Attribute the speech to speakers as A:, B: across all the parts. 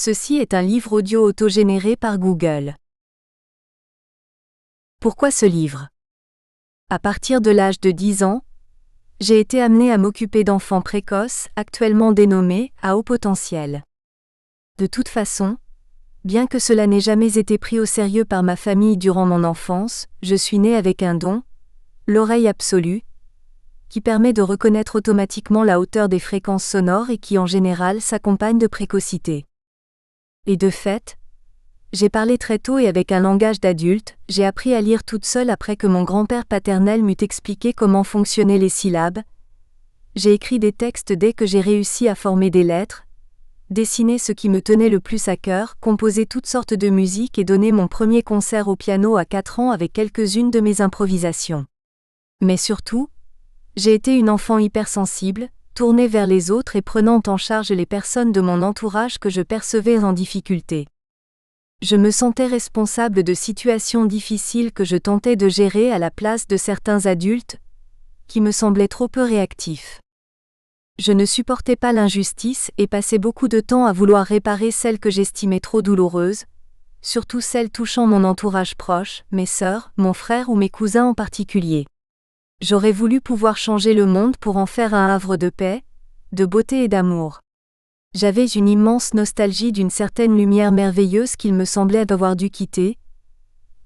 A: Ceci est un livre audio autogénéré par Google. Pourquoi ce livre? À partir de l'âge de 10 ans, j'ai été amenée à m'occuper d'enfants précoces, actuellement dénommés à haut potentiel. De toute façon, bien que cela n'ait jamais été pris au sérieux par ma famille durant mon enfance, je suis née avec un don, l'oreille absolue, qui permet de reconnaître automatiquement la hauteur des fréquences sonores et qui en général s'accompagne de précocité. Et de fait, j'ai parlé très tôt et avec un langage d'adulte, j'ai appris à lire toute seule après que mon grand-père paternel m'eut expliqué comment fonctionnaient les syllabes. J'ai écrit des textes dès que j'ai réussi à former des lettres, dessiné ce qui me tenait le plus à cœur, composé toutes sortes de musique et donné mon premier concert au piano à 4 ans avec quelques-unes de mes improvisations. Mais surtout, j'ai été une enfant hypersensible, tournée vers les autres et prenant en charge les personnes de mon entourage que je percevais en difficulté. Je me sentais responsable de situations difficiles que je tentais de gérer à la place de certains adultes, qui me semblaient trop peu réactifs. Je ne supportais pas l'injustice et passais beaucoup de temps à vouloir réparer celles que j'estimais trop douloureuses, surtout celles touchant mon entourage proche, mes sœurs, mon frère ou mes cousins en particulier. J'aurais voulu pouvoir changer le monde pour en faire un havre de paix, de beauté et d'amour. J'avais une immense nostalgie d'une certaine lumière merveilleuse qu'il me semblait avoir dû quitter,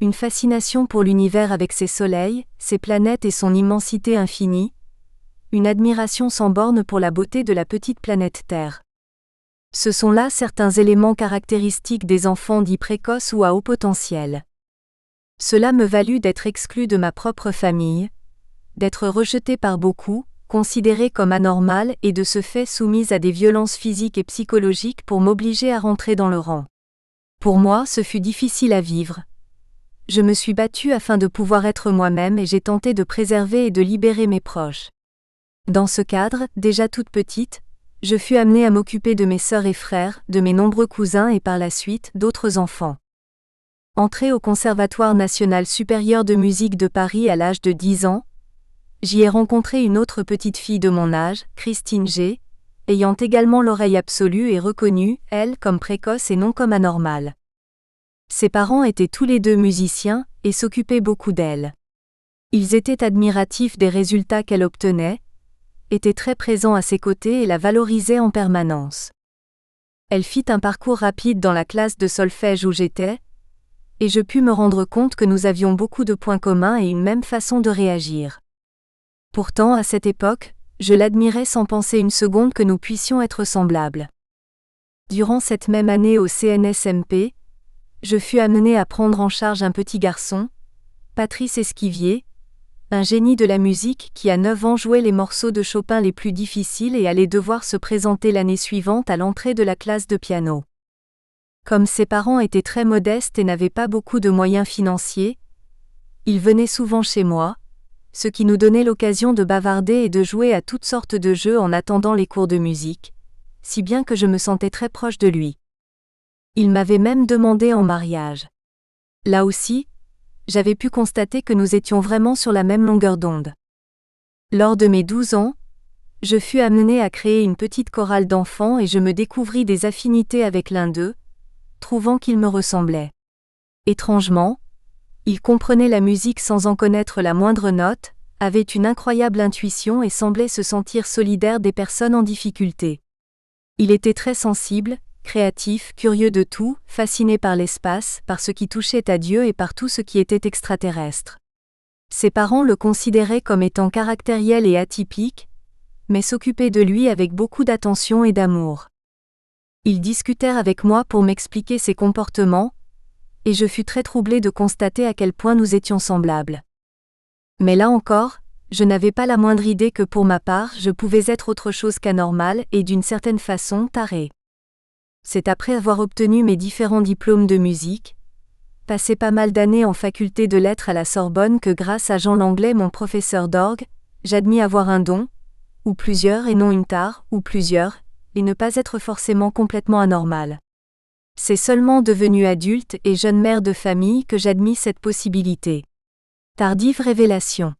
A: une fascination pour l'univers avec ses soleils, ses planètes et son immensité infinie, une admiration sans borne pour la beauté de la petite planète Terre. Ce sont là certains éléments caractéristiques des enfants dits précoces ou à haut potentiel. Cela me valut d'être exclue de ma propre famille, d'être rejetée par beaucoup, considérée comme anormale et de ce fait soumise à des violences physiques et psychologiques pour m'obliger à rentrer dans le rang. Pour moi, ce fut difficile à vivre. Je me suis battue afin de pouvoir être moi-même et j'ai tenté de préserver et de libérer mes proches. Dans ce cadre, déjà toute petite, je fus amenée à m'occuper de mes sœurs et frères, de mes nombreux cousins et par la suite, d'autres enfants. Entrée au Conservatoire national supérieur de musique de Paris à l'âge de 10 ans, j'y ai rencontré une autre petite fille de mon âge, Christine G., ayant également l'oreille absolue et reconnue, elle, comme précoce et non comme anormale. Ses parents étaient tous les deux musiciens, et s'occupaient beaucoup d'elle. Ils étaient admiratifs des résultats qu'elle obtenait, étaient très présents à ses côtés et la valorisaient en permanence. Elle fit un parcours rapide dans la classe de solfège où j'étais, et je pus me rendre compte que nous avions beaucoup de points communs et une même façon de réagir. Pourtant, à cette époque, je l'admirais sans penser une seconde que nous puissions être semblables. Durant cette même année au CNSMP, je fus amenée à prendre en charge un petit garçon, Patrice Esquivier, un génie de la musique qui à 9 ans jouait les morceaux de Chopin les plus difficiles et allait devoir se présenter l'année suivante à l'entrée de la classe de piano. Comme ses parents étaient très modestes et n'avaient pas beaucoup de moyens financiers, ils venaient souvent chez moi, ce qui nous donnait l'occasion de bavarder et de jouer à toutes sortes de jeux en attendant les cours de musique, si bien que je me sentais très proche de lui. Il m'avait même demandé en mariage. Là aussi, j'avais pu constater que nous étions vraiment sur la même longueur d'onde. Lors de mes 12 ans, je fus amenée à créer une petite chorale d'enfants et je me découvris des affinités avec l'un d'eux, trouvant qu'il me ressemblait. Étrangement, il comprenait la musique sans en connaître la moindre note, avait une incroyable intuition et semblait se sentir solidaire des personnes en difficulté. Il était très sensible, créatif, curieux de tout, fasciné par l'espace, par ce qui touchait à Dieu et par tout ce qui était extraterrestre. Ses parents le considéraient comme étant caractériel et atypique, mais s'occupaient de lui avec beaucoup d'attention et d'amour. Ils discutèrent avec moi pour m'expliquer ses comportements, et je fus très troublée de constater à quel point nous étions semblables. Mais là encore, je n'avais pas la moindre idée que pour ma part, je pouvais être autre chose qu'anormale et d'une certaine façon tarée. C'est après avoir obtenu mes différents diplômes de musique, passé pas mal d'années en faculté de lettres à la Sorbonne que grâce à Jean Langlais, mon professeur d'orgue, j'admis avoir un don, ou plusieurs et non une tare, ou plusieurs, et ne pas être forcément complètement anormale. C'est seulement devenue adulte et jeune mère de famille que j'admis cette possibilité. Tardive révélation.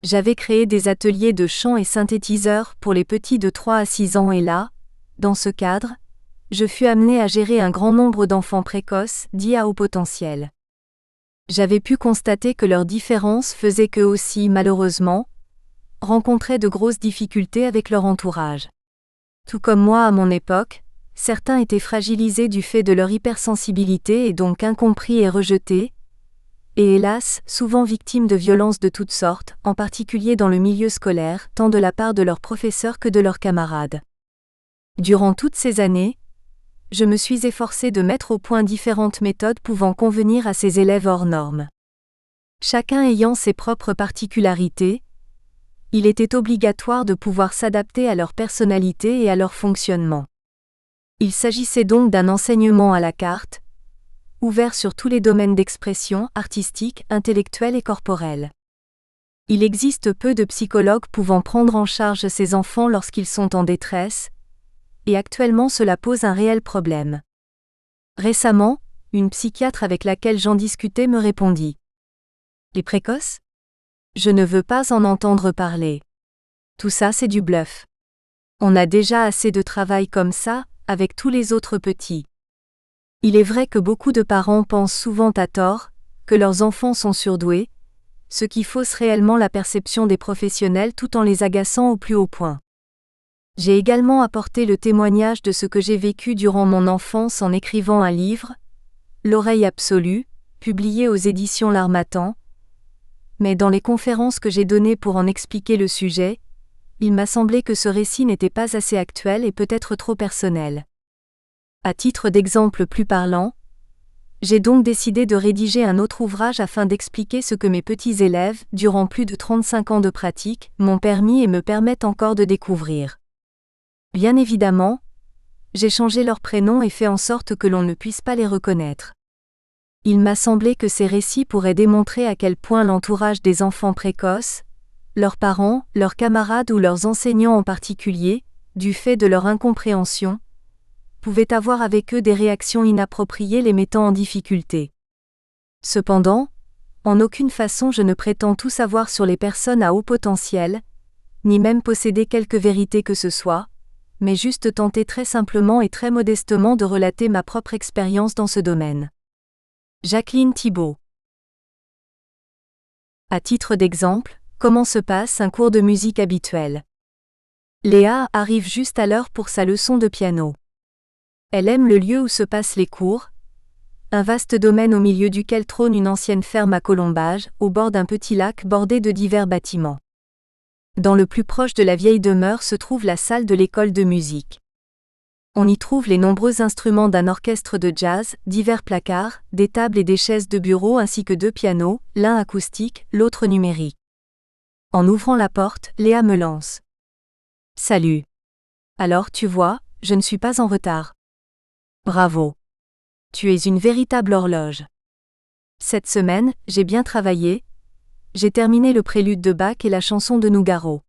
A: J'avais créé des ateliers de chant et synthétiseurs pour les petits de 3 à 6 ans et là, dans ce cadre, je fus amenée à gérer un grand nombre d'enfants précoces, dits à haut potentiel. J'avais pu constater que leurs différences faisaient qu'eux aussi, malheureusement, rencontraient de grosses difficultés avec leur entourage. Tout comme moi à mon époque, certains étaient fragilisés du fait de leur hypersensibilité et donc incompris et rejetés, et hélas, souvent victimes de violences de toutes sortes, en particulier dans le milieu scolaire, tant de la part de leurs professeurs que de leurs camarades. Durant toutes ces années, je me suis efforcée de mettre au point différentes méthodes pouvant convenir à ces élèves hors normes. Chacun ayant ses propres particularités, il était obligatoire de pouvoir s'adapter à leur personnalité et à leur fonctionnement. Il s'agissait donc d'un enseignement à la carte, ouvert sur tous les domaines d'expression, artistique, intellectuelle et corporelle. Il existe peu de psychologues pouvant prendre en charge ces enfants lorsqu'ils sont en détresse, et actuellement cela pose un réel problème. Récemment, une psychiatre avec laquelle j'en discutais me répondit. Les précoces ? Je ne veux pas en entendre parler. Tout ça c'est du bluff. On a déjà assez de travail comme ça, avec tous les autres petits. Il est vrai que beaucoup de parents pensent souvent à tort, que leurs enfants sont surdoués, ce qui fausse réellement la perception des professionnels tout en les agaçant au plus haut point. J'ai également apporté le témoignage de ce que j'ai vécu durant mon enfance en écrivant un livre, L'oreille absolue, publié aux éditions L'Harmattan. Mais dans les conférences que j'ai données pour en expliquer le sujet, il m'a semblé que ce récit n'était pas assez actuel et peut-être trop personnel. À titre d'exemple plus parlant, j'ai donc décidé de rédiger un autre ouvrage afin d'expliquer ce que mes petits élèves, durant plus de 35 ans de pratique, m'ont permis et me permettent encore de découvrir. Bien évidemment, j'ai changé leur prénom et fait en sorte que l'on ne puisse pas les reconnaître. Il m'a semblé que ces récits pourraient démontrer à quel point l'entourage des enfants précoces, leurs parents, leurs camarades ou leurs enseignants en particulier, du fait de leur incompréhension, pouvaient avoir avec eux des réactions inappropriées les mettant en difficulté. Cependant, en aucune façon je ne prétends tout savoir sur les personnes à haut potentiel, ni même posséder quelque vérité que ce soit, mais juste tenter très simplement et très modestement de relater ma propre expérience dans ce domaine. Jacqueline Thibault. À titre d'exemple, comment se passe un cours de musique habituel ? Léa arrive juste à l'heure pour sa leçon de piano. Elle aime le lieu où se passent les cours, un vaste domaine au milieu duquel trône une ancienne ferme à colombages, au bord d'un petit lac bordé de divers bâtiments. Dans le plus proche de la vieille demeure se trouve la salle de l'école de musique. On y trouve les nombreux instruments d'un orchestre de jazz, divers placards, des tables et des chaises de bureau ainsi que 2 pianos, l'un acoustique, l'autre numérique. En ouvrant la porte, Léa me lance. « Salut. Alors tu vois, je ne suis pas en retard. » Bravo. Tu es une véritable horloge. Cette semaine, j'ai bien travaillé. J'ai terminé le prélude de Bach et la chanson de Nougaro.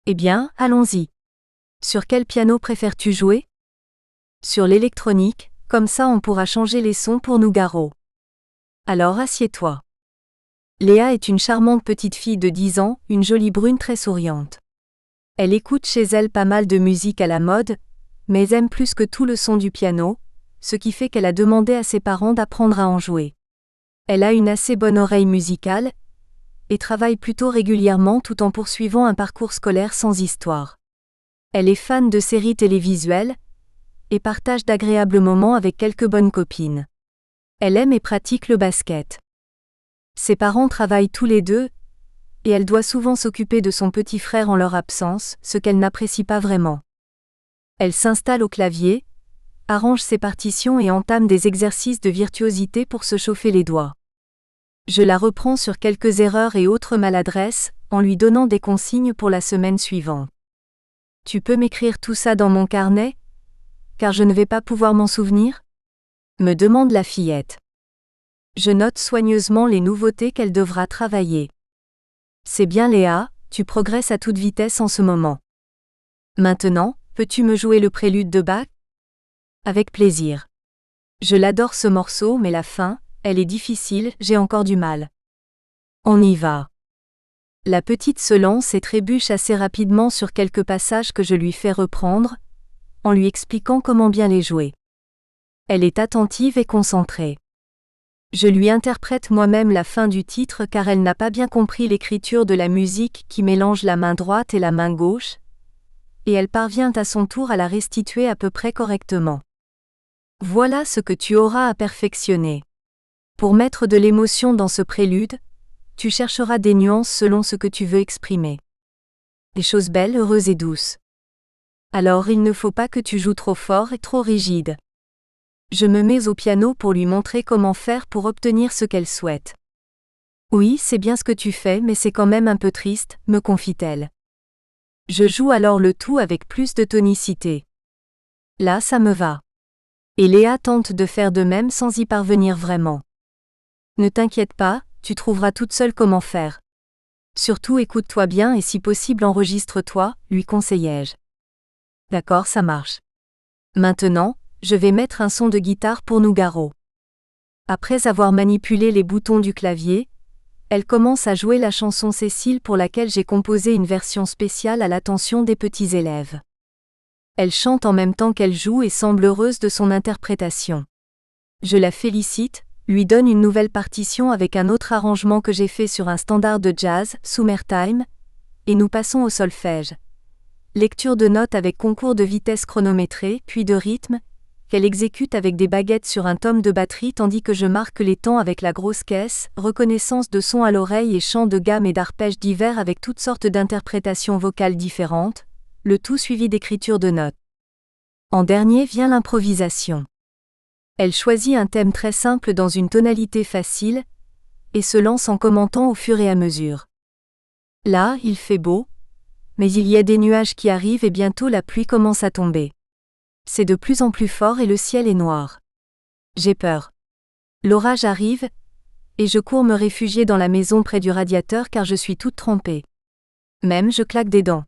A: Eh bien, allons-y. Sur quel piano préfères-tu jouer ? Sur l'électronique, comme ça on pourra changer les sons pour Nougaro. Alors assieds-toi. Léa est une charmante petite fille de 10 ans, une jolie brune très souriante. Elle écoute chez elle pas mal de musique à la mode, mais aime plus que tout le son du piano, ce qui fait qu'elle a demandé à ses parents d'apprendre à en jouer. Elle a une assez bonne oreille musicale, et travaille plutôt régulièrement tout en poursuivant un parcours scolaire sans histoire. Elle est fan de séries télévisuelles, et partage d'agréables moments avec quelques bonnes copines. Elle aime et pratique le basket. Ses parents travaillent tous les deux, et elle doit souvent s'occuper de son petit frère en leur absence, ce qu'elle n'apprécie pas vraiment. Elle s'installe au clavier, arrange ses partitions et entame des exercices de virtuosité pour se chauffer les doigts. Je la reprends sur quelques erreurs et autres maladresses, en lui donnant des consignes pour la semaine suivante. Tu peux m'écrire tout ça dans mon carnet ? Car je ne vais pas pouvoir m'en souvenir ? Me demande la fillette. Je note soigneusement les nouveautés qu'elle devra travailler. C'est bien Léa, tu progresses à toute vitesse en ce moment. Maintenant, peux-tu me jouer le prélude de Bach ? Avec plaisir. Je l'adore ce morceau mais la fin, elle est difficile, j'ai encore du mal. On y va. La petite se lance et trébuche assez rapidement sur quelques passages que je lui fais reprendre, en lui expliquant comment bien les jouer. Elle est attentive et concentrée. Je lui interprète moi-même la fin du titre car elle n'a pas bien compris l'écriture de la musique qui mélange la main droite et la main gauche, et elle parvient à son tour à la restituer à peu près correctement. Voilà ce que tu auras à perfectionner. Pour mettre de l'émotion dans ce prélude, tu chercheras des nuances selon ce que tu veux exprimer. Des choses belles, heureuses et douces. Alors il ne faut pas que tu joues trop fort et trop rigide. Je me mets au piano pour lui montrer comment faire pour obtenir ce qu'elle souhaite. Oui, c'est bien ce que tu fais, mais c'est quand même un peu triste, me confie-t-elle. Je joue alors le tout avec plus de tonicité. Là, ça me va. Et Léa tente de faire de même sans y parvenir vraiment. Ne t'inquiète pas, tu trouveras toute seule comment faire. Surtout écoute-toi bien et si possible enregistre-toi, lui conseillai-je. D'accord, ça marche. Maintenant, je vais mettre un son de guitare pour Nougaro. Après avoir manipulé les boutons du clavier, elle commence à jouer la chanson Cécile pour laquelle j'ai composé une version spéciale à l'attention des petits élèves. Elle chante en même temps qu'elle joue et semble heureuse de son interprétation. Je la félicite, lui donne une nouvelle partition avec un autre arrangement que j'ai fait sur un standard de jazz, Summertime, et nous passons au solfège. Lecture de notes avec concours de vitesse chronométrée, puis de rythme, qu'elle exécute avec des baguettes sur un tome de batterie tandis que je marque les temps avec la grosse caisse, reconnaissance de sons à l'oreille et chants de gamme et d'arpèges divers avec toutes sortes d'interprétations vocales différentes, le tout suivi d'écriture de notes. En dernier vient l'improvisation. Elle choisit un thème très simple dans une tonalité facile, et se lance en commentant au fur et à mesure. Là, il fait beau, mais il y a des nuages qui arrivent et bientôt la pluie commence à tomber. C'est de plus en plus fort et le ciel est noir. J'ai peur. L'orage arrive, et je cours me réfugier dans la maison près du radiateur car je suis toute trempée. Même je claque des dents.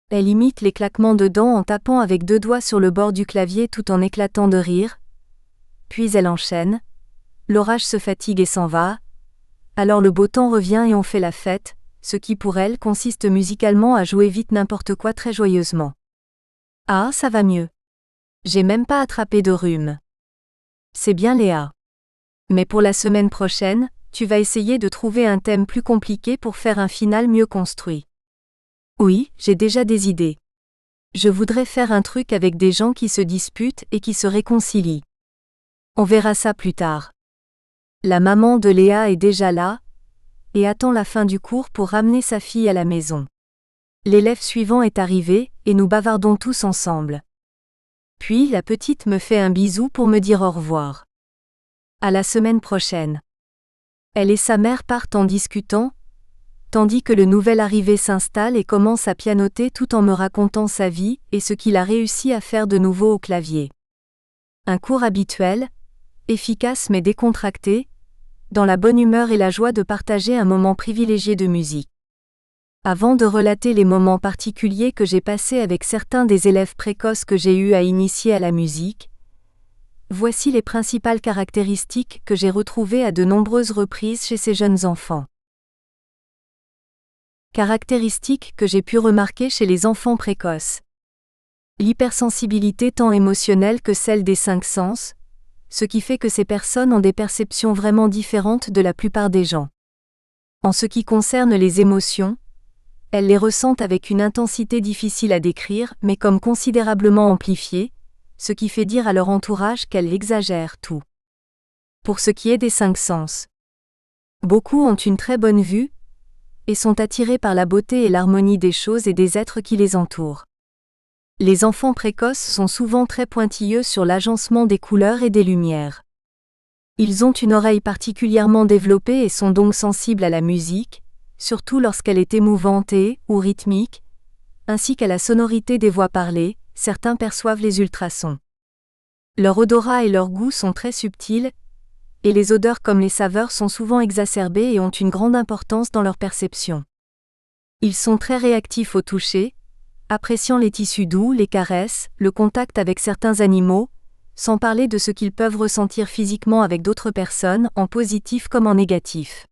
A: Elle imite les claquements de dents en tapant avec 2 doigts sur le bord du clavier tout en éclatant de rire. Puis elle enchaîne. L'orage se fatigue et s'en va. Alors le beau temps revient et on fait la fête, ce qui pour elle consiste musicalement à jouer vite n'importe quoi très joyeusement. Ah, ça va mieux. J'ai même pas attrapé de rhume. C'est bien Léa. Mais pour la semaine prochaine, tu vas essayer de trouver un thème plus compliqué pour faire un final mieux construit. Oui, j'ai déjà des idées. Je voudrais faire un truc avec des gens qui se disputent et qui se réconcilient. On verra ça plus tard. La maman de Léa est déjà là, et attend la fin du cours pour ramener sa fille à la maison. L'élève suivant est arrivé, et nous bavardons tous ensemble. Puis la petite me fait un bisou pour me dire au revoir. À la semaine prochaine. Elle et sa mère partent en discutant, tandis que le nouvel arrivé s'installe et commence à pianoter tout en me racontant sa vie et ce qu'il a réussi à faire de nouveau au clavier. Un cours habituel, efficace mais décontracté, dans la bonne humeur et la joie de partager un moment privilégié de musique. Avant de relater les moments particuliers que j'ai passés avec certains des élèves précoces que j'ai eu à initier à la musique, voici les principales caractéristiques que j'ai retrouvées à de nombreuses reprises chez ces jeunes enfants. Caractéristiques que j'ai pu remarquer chez les enfants précoces. L'hypersensibilité tant émotionnelle que celle des 5 sens, ce qui fait que ces personnes ont des perceptions vraiment différentes de la plupart des gens. En ce qui concerne les émotions, elles les ressentent avec une intensité difficile à décrire mais comme considérablement amplifiée, ce qui fait dire à leur entourage qu'elles exagèrent tout. Pour ce qui est des 5 sens, beaucoup ont une très bonne vue, et sont attirés par la beauté et l'harmonie des choses et des êtres qui les entourent. Les enfants précoces sont souvent très pointilleux sur l'agencement des couleurs et des lumières. Ils ont une oreille particulièrement développée et sont donc sensibles à la musique, surtout lorsqu'elle est émouvante ou rythmique, ainsi qu'à la sonorité des voix parlées, certains perçoivent les ultrasons. Leur odorat et leur goût sont très subtils, et les odeurs comme les saveurs sont souvent exacerbées et ont une grande importance dans leur perception. Ils sont très réactifs au toucher, appréciant les tissus doux, les caresses, le contact avec certains animaux, sans parler de ce qu'ils peuvent ressentir physiquement avec d'autres personnes, en positif comme en négatif.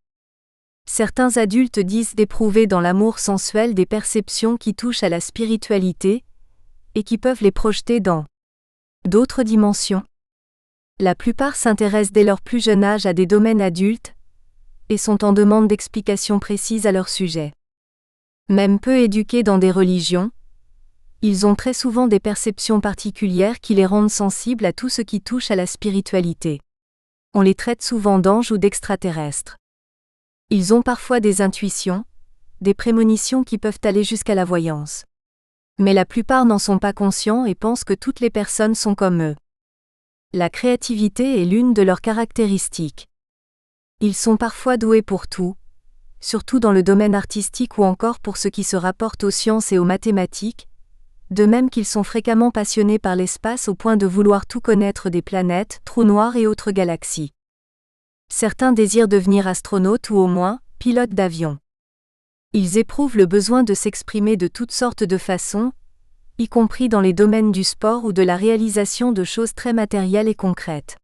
A: Certains adultes disent d'éprouver dans l'amour sensuel des perceptions qui touchent à la spiritualité, et qui peuvent les projeter dans d'autres dimensions. La plupart s'intéressent dès leur plus jeune âge à des domaines adultes et sont en demande d'explications précises à leur sujet. Même peu éduqués dans des religions, ils ont très souvent des perceptions particulières qui les rendent sensibles à tout ce qui touche à la spiritualité. On les traite souvent d'anges ou d'extraterrestres. Ils ont parfois des intuitions, des prémonitions qui peuvent aller jusqu'à la voyance. Mais la plupart n'en sont pas conscients et pensent que toutes les personnes sont comme eux. La créativité est l'une de leurs caractéristiques. Ils sont parfois doués pour tout, surtout dans le domaine artistique ou encore pour ce qui se rapporte aux sciences et aux mathématiques, de même qu'ils sont fréquemment passionnés par l'espace au point de vouloir tout connaître des planètes, trous noirs et autres galaxies. Certains désirent devenir astronautes ou au moins, pilotes d'avion. Ils éprouvent le besoin de s'exprimer de toutes sortes de façons, y compris dans les domaines du sport ou de la réalisation de choses très matérielles et concrètes.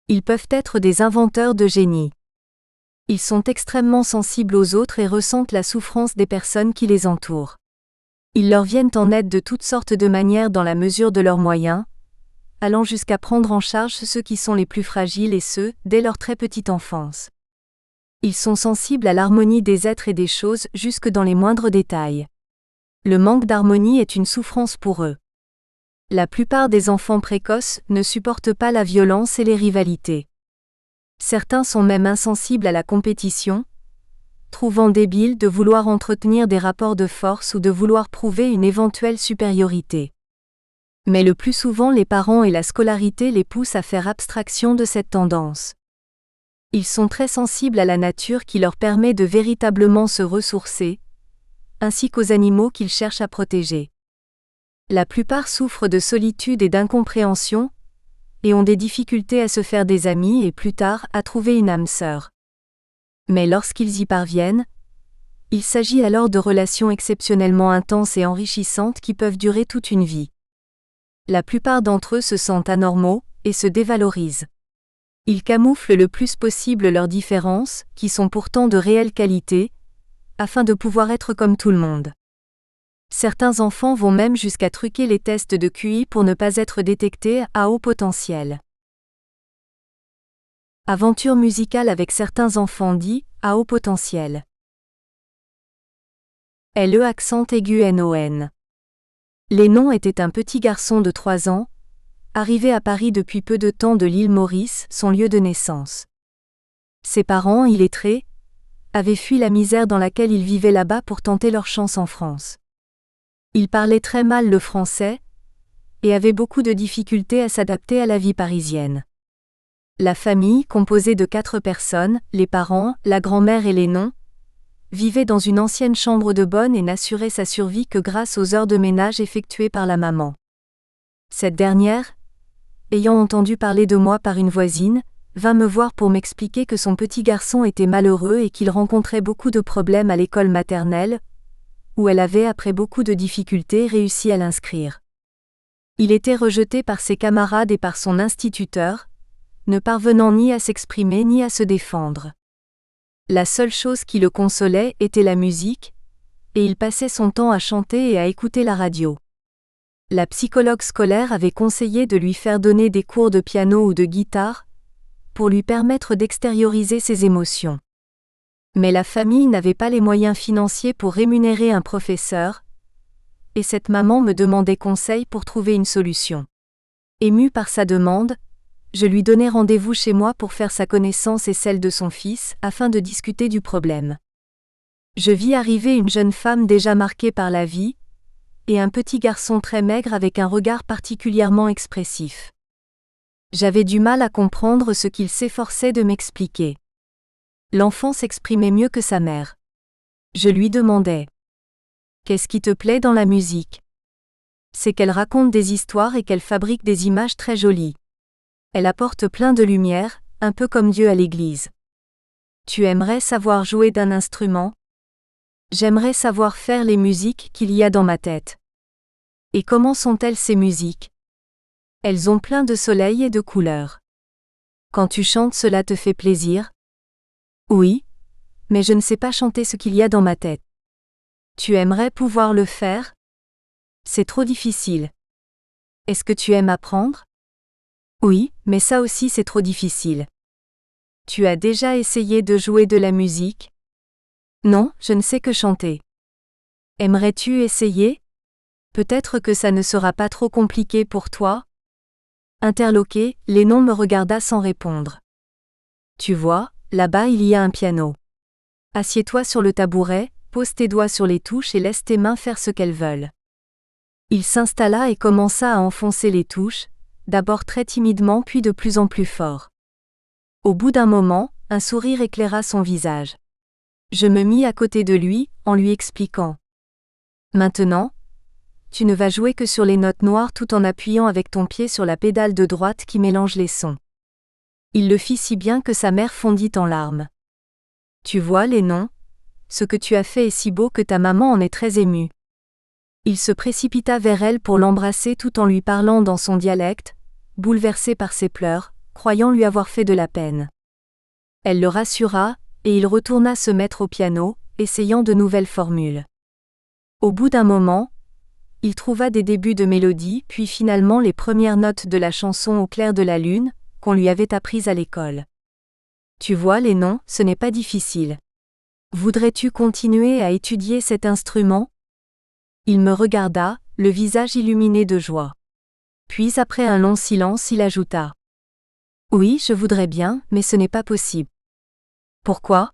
A: Ils peuvent être des inventeurs de génie. Ils sont extrêmement sensibles aux autres et ressentent la souffrance des personnes qui les entourent. Ils leur viennent en aide de toutes sortes de manières dans la mesure de leurs moyens, allant jusqu'à prendre en charge ceux qui sont les plus fragiles et ceux, dès leur très petite enfance. Ils sont sensibles à l'harmonie des êtres et des choses jusque dans les moindres détails. Le manque d'harmonie est une souffrance pour eux. La plupart des enfants précoces ne supportent pas la violence et les rivalités. Certains sont même insensibles à la compétition, trouvant débile de vouloir entretenir des rapports de force ou de vouloir prouver une éventuelle supériorité. Mais le plus souvent les parents et la scolarité les poussent à faire abstraction de cette tendance. Ils sont très sensibles à la nature qui leur permet de véritablement se ressourcer, ainsi qu'aux animaux qu'ils cherchent à protéger. La plupart souffrent de solitude et d'incompréhension, et ont des difficultés à se faire des amis et plus tard à trouver une âme sœur. Mais lorsqu'ils y parviennent, il s'agit alors de relations exceptionnellement intenses et enrichissantes qui peuvent durer toute une vie. La plupart d'entre eux se sentent anormaux et se dévalorisent. Ils camouflent le plus possible leurs différences, qui sont pourtant de réelle qualité, afin de pouvoir être comme tout le monde. Certains enfants vont même jusqu'à truquer les tests de QI pour ne pas être détectés à haut potentiel. Aventure musicale avec certains enfants dits à haut potentiel. LE accent aigu NON. Lénon était un petit garçon de 3 ans, arrivé à Paris depuis peu de temps de l'île Maurice, son lieu de naissance. Ses parents, illettrés, avaient fui la misère dans laquelle ils vivaient là-bas pour tenter leur chance en France. Ils parlaient très mal le français et avaient beaucoup de difficultés à s'adapter à la vie parisienne. La famille, composée de 4 personnes, les parents, la grand-mère et Lénon, vivait dans une ancienne chambre de bonne et n'assurait sa survie que grâce aux heures de ménage effectuées par la maman. Cette dernière, ayant entendu parler de moi par une voisine, vint me voir pour m'expliquer que son petit garçon était malheureux et qu'il rencontrait beaucoup de problèmes à l'école maternelle, où elle avait, après beaucoup de difficultés, réussi à l'inscrire. Il était rejeté par ses camarades et par son instituteur, ne parvenant ni à s'exprimer ni à se défendre. La seule chose qui le consolait était la musique, et il passait son temps à chanter et à écouter la radio. La psychologue scolaire avait conseillé de lui faire donner des cours de piano ou de guitare, pour lui permettre d'extérioriser ses émotions. Mais la famille n'avait pas les moyens financiers pour rémunérer un professeur, et cette maman me demandait conseil pour trouver une solution. Émue par sa demande, je lui donnai rendez-vous chez moi pour faire sa connaissance et celle de son fils, afin de discuter du problème. Je vis arriver une jeune femme déjà marquée par la vie, et un petit garçon très maigre avec un regard particulièrement expressif. J'avais du mal à comprendre ce qu'il s'efforçait de m'expliquer. L'enfant s'exprimait mieux que sa mère. Je lui demandais : « Qu'est-ce qui te plaît dans la musique ? » C'est qu'elle raconte des histoires et qu'elle fabrique des images très jolies. Elle apporte plein de lumière, un peu comme Dieu à l'église. Tu aimerais savoir jouer d'un instrument ? J'aimerais savoir faire les musiques qu'il y a dans ma tête. Et comment sont-elles ces musiques ? Elles ont plein de soleil et de couleurs. Quand tu chantes, cela te fait plaisir ? Oui, mais je ne sais pas chanter ce qu'il y a dans ma tête. Tu aimerais pouvoir le faire ? C'est trop difficile, Est-ce que tu aimes apprendre? Oui, mais ça aussi c'est trop difficile. Tu as déjà essayé de jouer de la musique? Non, je ne sais que chanter. Aimerais-tu essayer? Peut-être que ça ne sera pas trop compliqué pour toi? Interloqué, Lennon me regarda sans répondre. Tu vois, là-bas il y a un piano. Assieds-toi sur le tabouret, pose tes doigts sur les touches et laisse tes mains faire ce qu'elles veulent. Il s'installa et commença à enfoncer les touches, d'abord très timidement puis de plus en plus fort. Au bout d'un moment, un sourire éclaira son visage. Je me mis à côté de lui, en lui expliquant. Maintenant, tu ne vas jouer que sur les notes noires tout en appuyant avec ton pied sur la pédale de droite qui mélange les sons. Il le fit si bien que sa mère fondit en larmes. Tu vois, Lennon, ce que tu as fait est si beau que ta maman en est très émue. Il se précipita vers elle pour l'embrasser tout en lui parlant dans son dialecte, bouleversé par ses pleurs, croyant lui avoir fait de la peine. Elle le rassura, et il retourna se mettre au piano, essayant de nouvelles formules. Au bout d'un moment, il trouva des débuts de mélodie puis finalement les premières notes de la chanson Au clair de la lune, qu'on lui avait apprise à l'école. Tu vois, Lennon, ce n'est pas difficile. Voudrais-tu continuer à étudier cet instrument? Il me regarda, le visage illuminé de joie. Puis après un long silence, il ajouta. Oui, je voudrais bien, mais ce n'est pas possible. Pourquoi?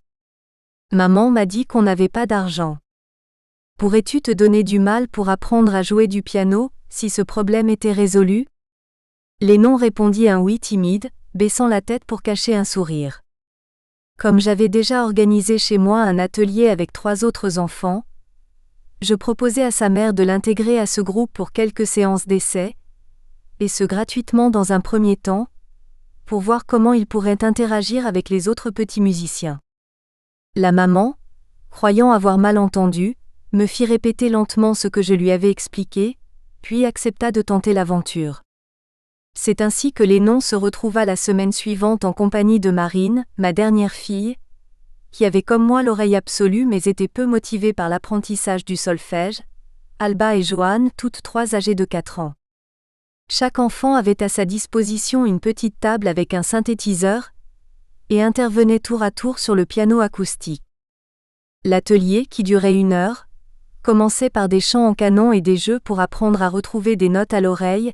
A: Maman m'a dit qu'on n'avait pas d'argent. Pourrais-tu te donner du mal pour apprendre à jouer du piano, si ce problème était résolu? Lennon répondit un oui timide, baissant la tête pour cacher un sourire. Comme j'avais déjà organisé chez moi un atelier avec 3 autres enfants, je proposai à sa mère de l'intégrer à ce groupe pour quelques séances d'essai, et ce gratuitement dans un premier temps, pour voir comment il pourrait interagir avec les autres petits musiciens. La maman, croyant avoir mal entendu, me fit répéter lentement ce que je lui avais expliqué, puis accepta de tenter l'aventure. C'est ainsi que Lennon se retrouva la semaine suivante en compagnie de Marine, ma dernière fille, qui avait comme moi l'oreille absolue mais était peu motivée par l'apprentissage du solfège, Alba et Joanne, toutes 3 âgées de 4 ans. Chaque enfant avait à sa disposition une petite table avec un synthétiseur, et intervenait tour à tour sur le piano acoustique. L'atelier, qui durait 1 heure, commençait par des chants en canon et des jeux pour apprendre à retrouver des notes à l'oreille,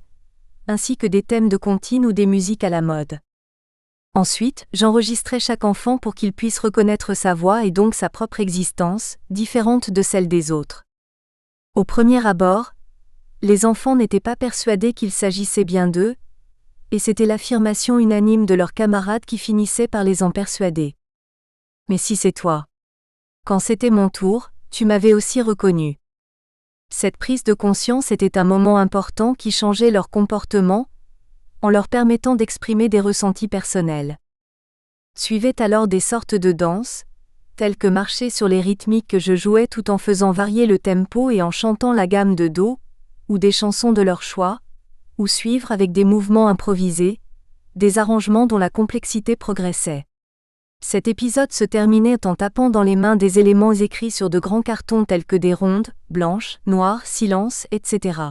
A: ainsi que des thèmes de comptines ou des musiques à la mode. Ensuite, j'enregistrais chaque enfant pour qu'il puisse reconnaître sa voix et donc sa propre existence, différente de celle des autres. Au premier abord, les enfants n'étaient pas persuadés qu'il s'agissait bien d'eux, et c'était l'affirmation unanime de leurs camarades qui finissait par les en persuader. Mais si c'est toi. Quand c'était mon tour, tu m'avais aussi reconnu. Cette prise de conscience était un moment important qui changeait leur comportement, en leur permettant d'exprimer des ressentis personnels. Suivaient alors des sortes de danses, telles que marcher sur les rythmiques que je jouais tout en faisant varier le tempo et en chantant la gamme de Do, ou des chansons de leur choix, ou suivre avec des mouvements improvisés, des arrangements dont la complexité progressait. Cet épisode se terminait en tapant dans les mains des éléments écrits sur de grands cartons tels que des rondes, blanches, noires, silence, etc.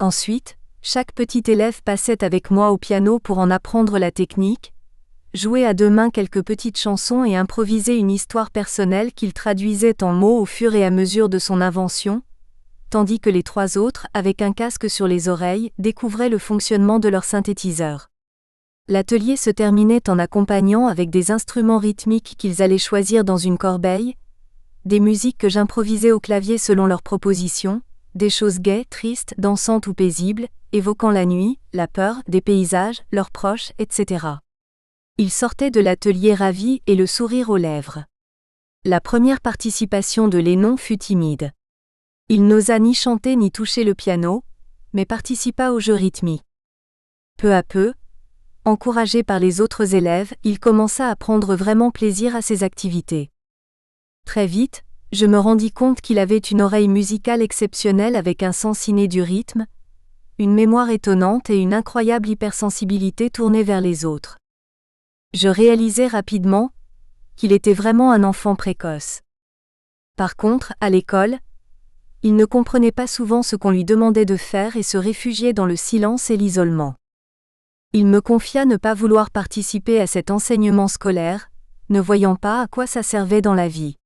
A: Ensuite, chaque petit élève passait avec moi au piano pour en apprendre la technique, jouer à 2 mains quelques petites chansons et improviser une histoire personnelle qu'il traduisait en mots au fur et à mesure de son invention, tandis que les 3 autres, avec un casque sur les oreilles, découvraient le fonctionnement de leur synthétiseur. L'atelier se terminait en accompagnant avec des instruments rythmiques qu'ils allaient choisir dans une corbeille, des musiques que j'improvisais au clavier selon leurs propositions, des choses gaies, tristes, dansantes ou paisibles, évoquant la nuit, la peur, des paysages, leurs proches, etc. Ils sortaient de l'atelier ravis et le sourire aux lèvres. La première participation de Lennon fut timide. Il n'osa ni chanter ni toucher le piano, mais participa au jeu rythmique. Peu à peu, encouragé par les autres élèves, il commença à prendre vraiment plaisir à ses activités. Très vite, je me rendis compte qu'il avait une oreille musicale exceptionnelle avec un sens inné du rythme, une mémoire étonnante et une incroyable hypersensibilité tournée vers les autres. Je réalisai rapidement qu'il était vraiment un enfant précoce. Par contre, à l'école, Il ne comprenait pas souvent ce qu'on lui demandait de faire et se réfugiait dans le silence et l'isolement. Il me confia ne pas vouloir participer à cet enseignement scolaire, ne voyant pas à quoi ça servait dans la vie.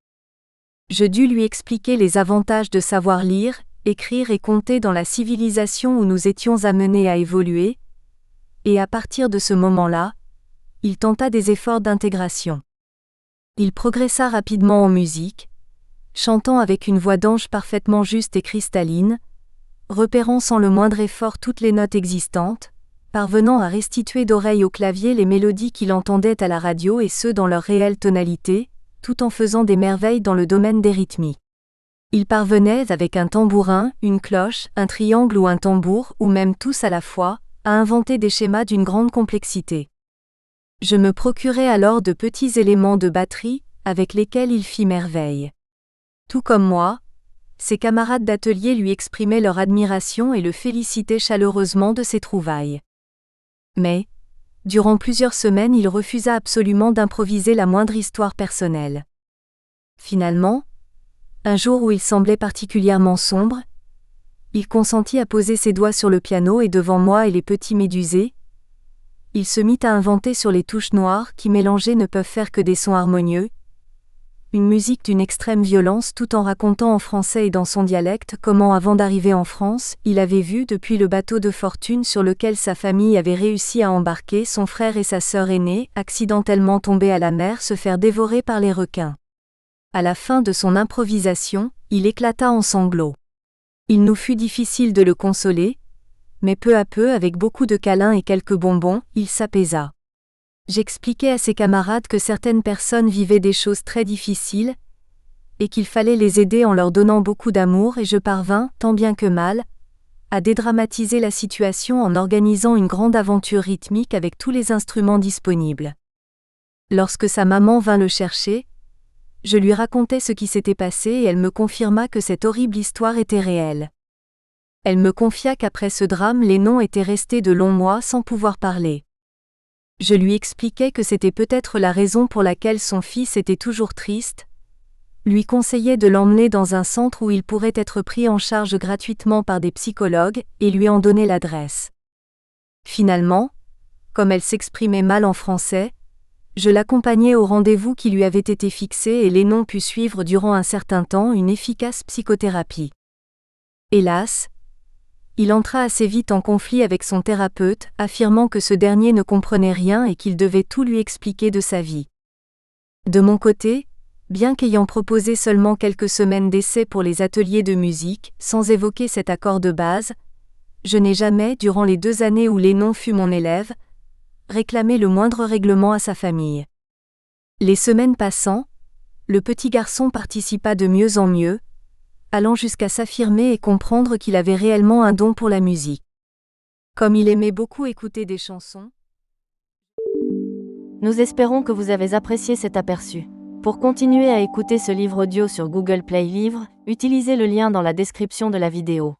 A: Je dus lui expliquer les avantages de savoir lire, écrire et compter dans la civilisation où nous étions amenés à évoluer, et à partir de ce moment-là, il tenta des efforts d'intégration. Il progressa rapidement en musique, chantant avec une voix d'ange parfaitement juste et cristalline, repérant sans le moindre effort toutes les notes existantes, parvenant à restituer d'oreille au clavier les mélodies qu'il entendait à la radio et ce dans leur réelle tonalité, tout en faisant des merveilles dans le domaine des rythmiques. Il parvenait avec un tambourin, une cloche, un triangle ou un tambour, ou même tous à la fois, à inventer des schémas d'une grande complexité. Je me procurais alors de petits éléments de batterie, avec lesquels il fit merveille. Tout comme moi, ses camarades d'atelier lui exprimaient leur admiration et le félicitaient chaleureusement de ses trouvailles. Mais, durant plusieurs semaines, il refusa absolument d'improviser la moindre histoire personnelle. Finalement, un jour où il semblait particulièrement sombre, il consentit à poser ses doigts sur le piano et devant moi et les petits médusés, il se mit à inventer sur les touches noires qui mélangées ne peuvent faire que des sons harmonieux, une musique d'une extrême violence tout en racontant en français et dans son dialecte comment avant d'arriver en France, il avait vu depuis le bateau de fortune sur lequel sa famille avait réussi à embarquer son frère et sa sœur aînée, accidentellement tombés à la mer, se faire dévorer par les requins. À la fin de son improvisation, il éclata en sanglots. Il nous fut difficile de le consoler, mais peu à peu, avec beaucoup de câlins et quelques bonbons, il s'apaisa. J'expliquais à ses camarades que certaines personnes vivaient des choses très difficiles, et qu'il fallait les aider en leur donnant beaucoup d'amour et je parvins, tant bien que mal, à dédramatiser la situation en organisant une grande aventure rythmique avec tous les instruments disponibles. Lorsque sa maman vint le chercher, je lui racontai ce qui s'était passé et elle me confirma que cette horrible histoire était réelle. Elle me confia qu'après ce drame les noms étaient restés de longs mois sans pouvoir parler. Je lui expliquai que c'était peut-être la raison pour laquelle son fils était toujours triste, lui conseillai de l'emmener dans un centre où il pourrait être pris en charge gratuitement par des psychologues et lui en donnai l'adresse. Finalement, comme elle s'exprimait mal en français, je l'accompagnai au rendez-vous qui lui avait été fixé et Lennon put suivre durant un certain temps une efficace psychothérapie. Hélas, il entra assez vite en conflit avec son thérapeute, affirmant que ce dernier ne comprenait rien et qu'il devait tout lui expliquer de sa vie. De mon côté, bien qu'ayant proposé seulement quelques semaines d'essai pour les ateliers de musique, sans évoquer cet accord de base, je n'ai jamais, durant les 2 années où Lennon fut mon élève, réclamé le moindre règlement à sa famille. Les semaines passant, le petit garçon participa de mieux en mieux, allant jusqu'à s'affirmer et comprendre qu'il avait réellement un don pour la musique. Comme il aimait beaucoup écouter des chansons.
B: Nous espérons que vous avez apprécié cet aperçu. Pour continuer à écouter ce livre audio sur Google Play Livres, utilisez le lien dans la description de la vidéo.